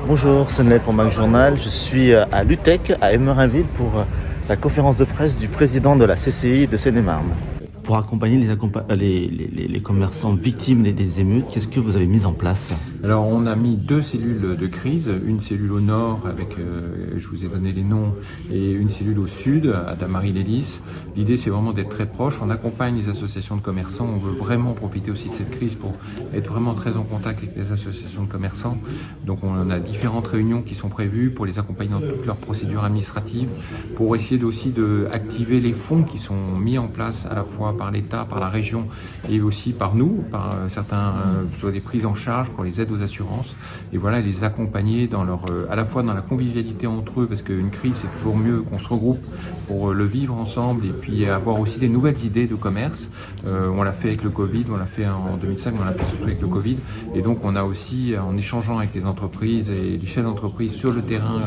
Bonjour, Sonnet pour Mac Journal. Je suis à l'UTEC, à Emerainville, pour la conférence de presse du président de la CCI de Seine-et-Marne. Pour accompagner les commerçants victimes des émeutes, qu'est-ce que vous avez mis en place? Alors on a mis 2 cellules de crise, une cellule au nord avec, je vous ai donné les noms, et une cellule au sud, à Damary-les-Lys. L'idée c'est vraiment d'être très proche, on accompagne les associations de commerçants, on veut vraiment profiter aussi de cette crise pour être vraiment très en contact avec les associations de commerçants. Donc on a différentes réunions qui sont prévues pour les accompagner dans toutes leurs procédures administratives, pour essayer aussi d'activer les fonds qui sont mis en place à la fois par l'État, par la région et aussi par nous, par certains, soit des prises en charge pour les aides aux assurances, et voilà, les accompagner dans leur, à la fois dans la convivialité entre eux, parce qu'une crise c'est toujours mieux qu'on se regroupe pour le vivre ensemble, et puis avoir aussi des nouvelles idées de commerce. On l'a fait avec le Covid, on l'a fait en 2005, mais on l'a fait surtout avec le Covid, et donc on a aussi, en échangeant avec les entreprises et les chefs d'entreprise sur le terrain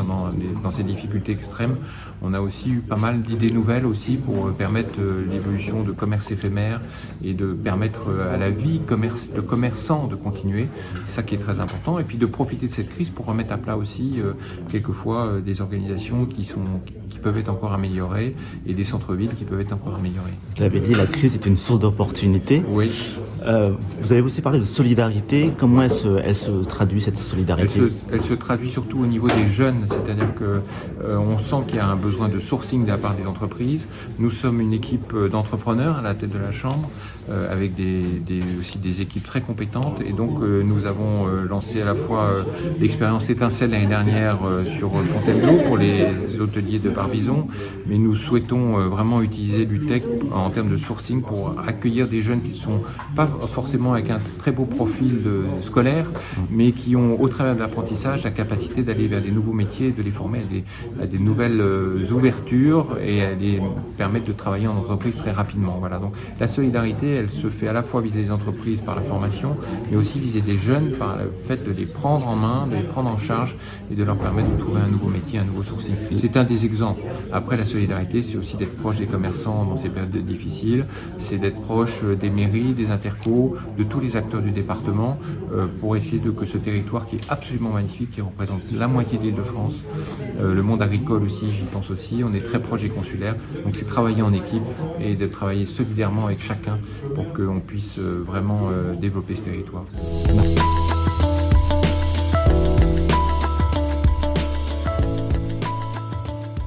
dans ces difficultés extrêmes, on a aussi eu pas mal d'idées nouvelles aussi pour permettre l'évolution de commerce éphémère et de permettre à la vie de commerçants de continuer. C'est ça qui est très important. Et puis de profiter de cette crise pour remettre à plat aussi quelquefois des organisations qui peuvent être encore améliorées et des centres-villes qui peuvent être encore améliorés. Vous l'avez dit, la crise est une source d'opportunité. Oui. Vous avez aussi parlé de solidarité. Comment elle se traduit, cette solidarité? Elle se traduit surtout au niveau des jeunes, c'est-à-dire que on sent qu'il y a un besoin de sourcing de la part des entreprises. Nous sommes une équipe d'entrepreneurs à la tête de la Chambre, avec aussi des équipes très compétentes, et donc nous avons lancé à la fois l'expérience étincelle l'année dernière sur Fontainebleau pour les hôteliers de Barbizon, mais nous souhaitons vraiment utiliser l'UTEC en termes de sourcing pour accueillir des jeunes qui ne sont pas forcément avec un très beau profil scolaire, mais qui ont au travers de l'apprentissage la capacité d'aller vers des nouveaux métiers, de les former à des nouvelles ouvertures et à les permettre de travailler en entreprise très rapidement. Voilà. Donc la solidarité, elle se fait à la fois vis-à-vis des entreprises par la formation, mais aussi vis-à-vis des jeunes par le fait de les prendre en main, de les prendre en charge et de leur permettre de trouver un nouveau métier, un nouveau sourcing. C'est un des exemples. Après, la solidarité, c'est aussi d'être proche des commerçants dans ces périodes difficiles, c'est d'être proche des mairies, des intercos, de tous les acteurs du département pour essayer que ce territoire qui est absolument magnifique, qui représente la moitié de l'Île-de-France, le monde agricole aussi, j'y pense aussi, on est très proche des consulaires, donc c'est travailler en équipe et de travailler solidairement avec chacun pour qu'on puisse vraiment développer ce territoire.